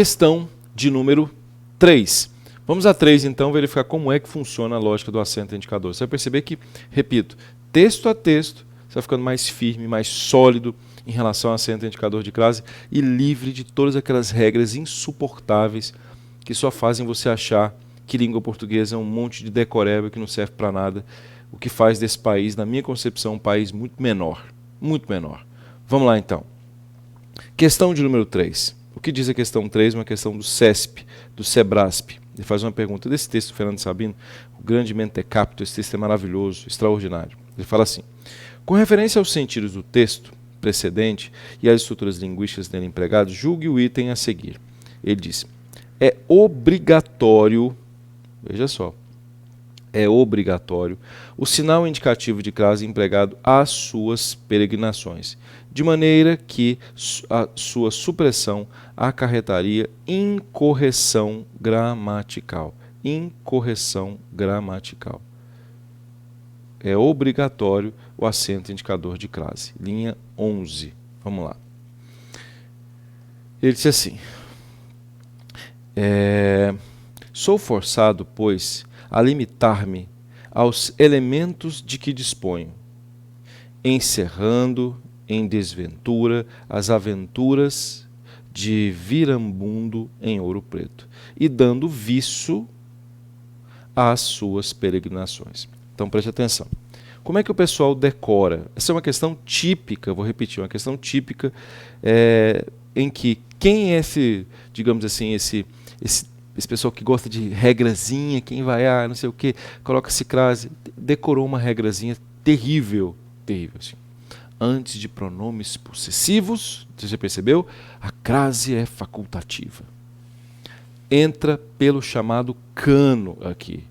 Questão de número 3. Vamos a 3, então, verificar como é que funciona a lógica do acento indicador. Você vai perceber que, repito, texto a texto, você vai ficando mais firme, mais sólido em relação ao acento indicador de crase e livre de todas aquelas regras insuportáveis que só fazem você achar que língua portuguesa é um monte de decoreba que não serve para nada, o que faz desse país, na minha concepção, um país muito menor. Muito menor. Vamos lá, então. Questão de número 3. O que diz a questão 3? Uma questão do CESP, do SEBRASP. Ele faz uma pergunta desse texto do Fernando Sabino, o grande mentecapto. Esse texto é maravilhoso, extraordinário. Ele fala assim: com referência aos sentidos do texto precedente e às estruturas linguísticas nele empregadas, julgue o item a seguir. Ele diz: é obrigatório, veja só, é obrigatório o sinal indicativo de crase empregado às suas peregrinações, de maneira que a sua supressão acarretaria incorreção gramatical. Incorreção gramatical. É obrigatório o acento indicador de crase. Linha 11. Vamos lá. Ele disse assim: sou forçado, pois, a limitar-me aos elementos de que disponho, encerrando em desventura as aventuras de Virambundo em Ouro Preto e dando viço às suas peregrinações. Então preste atenção. Como é que o pessoal decora? Essa é uma questão típica, vou repetir, uma questão típica em que quem é esse, digamos assim, esse pessoal que gosta de regrazinha, quem vai, não sei o que, coloca-se crase, decorou uma regrazinha terrível, terrível assim. Antes de pronomes possessivos, você já percebeu? A crase é facultativa. Entra pelo chamado cano aqui.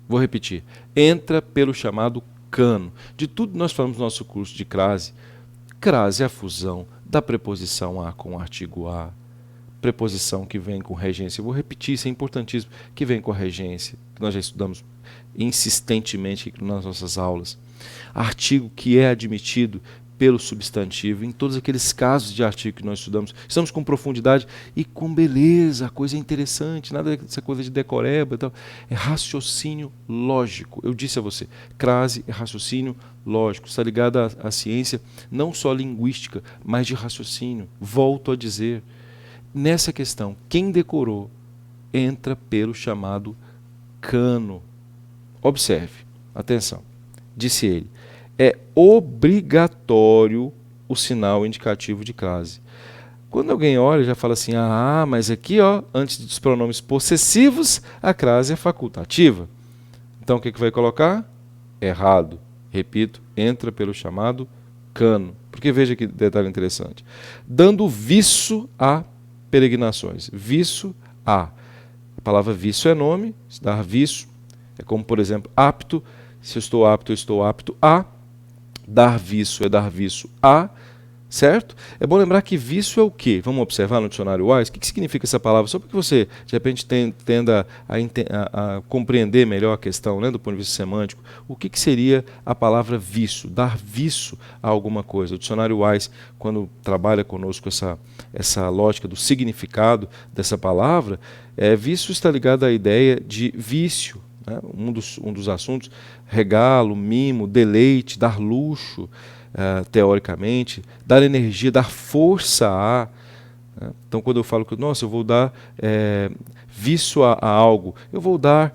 Vou repetir. Entra pelo chamado cano. De tudo que nós falamos no nosso curso de crase, crase é a fusão da preposição a com o artigo a, preposição que vem com regência. Eu vou repetir, isso é importantíssimo, que vem com a regência, que nós já estudamos insistentemente nas nossas aulas. Artigo que é admitido pelo substantivo, em todos aqueles casos de artigo que nós estamos com profundidade e com beleza, a coisa é interessante, nada dessa coisa de decoreba e tal. É raciocínio lógico. Eu disse a você, crase é raciocínio lógico, está ligado à ciência não só linguística, mas de raciocínio. Volto a dizer, nessa questão, quem decorou entra pelo chamado cano. Observe, atenção, disse ele, é obrigatório o sinal indicativo de crase. Quando alguém olha, já fala assim, mas aqui, antes dos pronomes possessivos, a crase é facultativa. Então, o que vai colocar? Errado. Repito, entra pelo chamado cano. Porque veja que detalhe interessante. Dando viço a peregrinações. Viço a. A palavra viço é nome, dar viço. É como, por exemplo, apto. Se eu estou apto a. Dar viço é dar viço a, certo? É bom lembrar que viço é o quê? Vamos observar no dicionário Wise. O que significa essa palavra? Só para que você, de repente, tenda a compreender melhor a questão, né, do ponto de vista semântico. O que seria a palavra viço? Dar viço a alguma coisa. O dicionário Wise, quando trabalha conosco essa lógica do significado dessa palavra, vício está ligado à ideia de vício. Um dos assuntos, regalo, mimo, deleite, dar luxo, teoricamente, dar energia, dar força a. Então, quando eu falo que, eu vou dar vício a algo, eu vou dar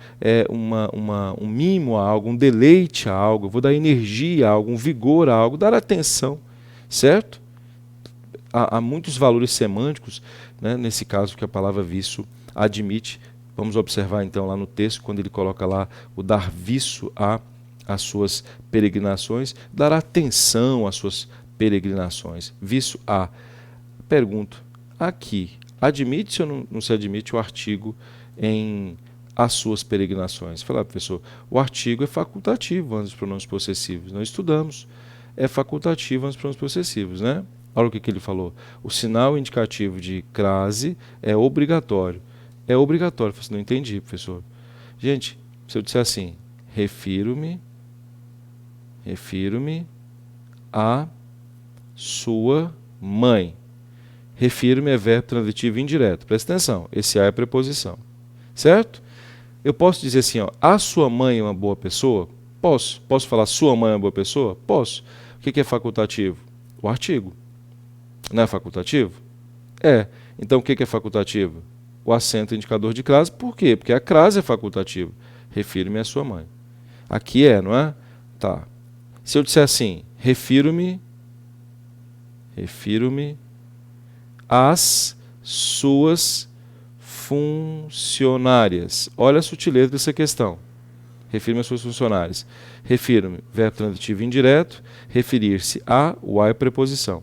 um mimo a algo, um deleite a algo, eu vou dar energia a algo, um vigor a algo, dar atenção, certo? Há muitos valores semânticos, né, nesse caso que a palavra vício admite. Vamos observar então lá no texto, quando ele coloca lá o dar viço às suas peregrinações, dar atenção às suas peregrinações. Viço a. Pergunto, aqui, admite ou não se admite o artigo em as suas peregrinações? Fala, professor, o artigo é facultativo antes dos pronomes possessivos. Nós estudamos. É facultativo antes dos pronomes possessivos, né? Olha o que ele falou. O sinal indicativo de crase é obrigatório. É obrigatório. Você não entendi, professor. Gente, se eu disser assim, refiro-me a sua mãe. refiro-me é verbo transitivo indireto. Presta atenção, esse a é preposição. Certo? Eu posso dizer assim, ó, a sua mãe é uma boa pessoa? Posso. Posso falar sua mãe é uma boa pessoa? Posso. O que é facultativo? O artigo. Não é facultativo? É. Então o que é facultativo? O acento indicador de crase. Por quê? Porque a crase é facultativa. Refiro-me à sua mãe. Aqui é, não é? Tá. Se eu disser assim, refiro-me às suas funcionárias. Olha a sutileza dessa questão. Refiro-me às suas funcionárias. Refiro-me, verbo transitivo indireto, referir-se a, o a é preposição.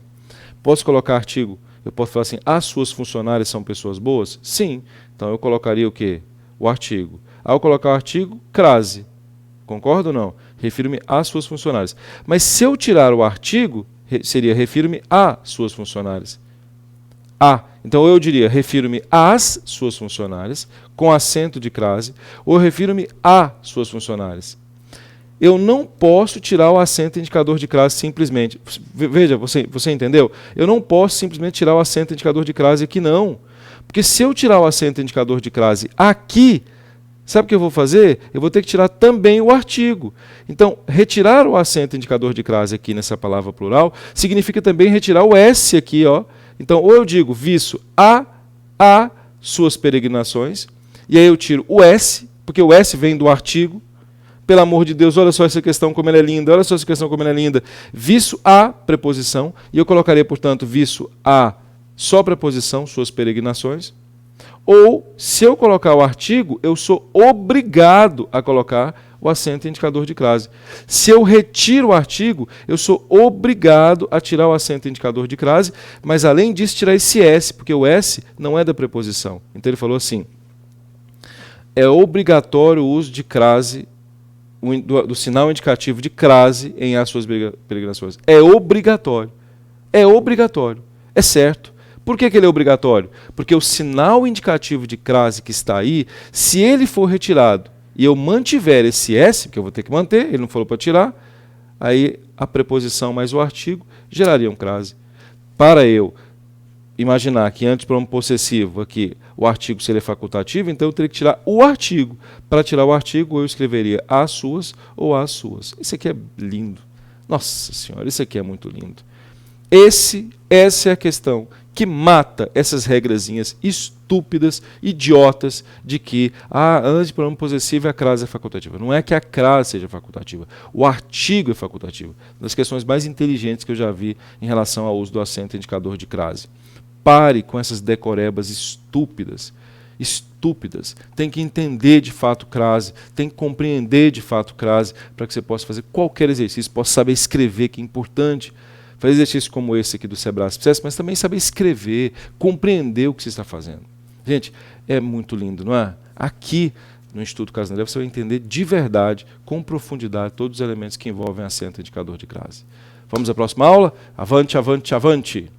Posso colocar artigo? Eu posso falar assim, as suas funcionárias são pessoas boas? Sim. Então eu colocaria o quê? O artigo. Ao colocar o artigo, crase. Concorda ou não? Refiro-me às suas funcionárias. Mas se eu tirar o artigo, seria refiro-me a suas funcionárias. A. Então eu diria, refiro-me às suas funcionárias, com acento de crase, ou refiro-me a suas funcionárias. Eu não posso tirar o acento indicador de crase simplesmente. Veja, você entendeu? Eu não posso simplesmente tirar o acento indicador de crase aqui, não. Porque se eu tirar o acento indicador de crase aqui, sabe o que eu vou fazer? Eu vou ter que tirar também o artigo. Então, retirar o acento indicador de crase aqui nessa palavra plural significa também retirar o S aqui, ó. Então, ou eu digo viço a suas peregrinações, e aí eu tiro o S, porque o S vem do artigo. Pelo amor de Deus, olha só essa questão como ela é linda, olha só essa questão como ela é linda. Viço a preposição, e eu colocaria, portanto, viço a só preposição, suas peregrinações. Ou, se eu colocar o artigo, eu sou obrigado a colocar o acento indicador de crase. Se eu retiro o artigo, eu sou obrigado a tirar o acento indicador de crase, mas além disso, tirar esse S, porque o S não é da preposição. Então ele falou assim, é obrigatório o uso de crase, do sinal indicativo de crase em as suas peregrinações. É obrigatório. É obrigatório. É certo. Por que ele é obrigatório? Porque o sinal indicativo de crase que está aí, se ele for retirado e eu mantiver esse S, que eu vou ter que manter, ele não falou para tirar, aí a preposição mais o artigo geraria um crase. Para eu imaginar que antes do pronome possessivo aqui o artigo seria facultativo, então eu teria que tirar o artigo. Para tirar o artigo, eu escreveria as suas ou as suas. Isso aqui é lindo. Nossa Senhora, isso aqui é muito lindo. Essa é a questão que mata essas regrazinhas estúpidas, idiotas, de que antes do pronome possessivo a crase é facultativa. Não é que a crase seja facultativa, o artigo é facultativo. Uma das questões mais inteligentes que eu já vi em relação ao uso do acento indicador de crase. Pare com essas decorebas estúpidas. Estúpidas. Tem que entender de fato crase, tem que compreender de fato crase, para que você possa fazer qualquer exercício, possa saber escrever, que é importante. Fazer exercício como esse aqui do Sebrae Sucesso, mas também saber escrever, compreender o que você está fazendo. Gente, é muito lindo, não é? Aqui no Instituto Casanelli você vai entender de verdade, com profundidade, todos os elementos que envolvem acento indicador de crase. Vamos à próxima aula? Avante, avante, avante!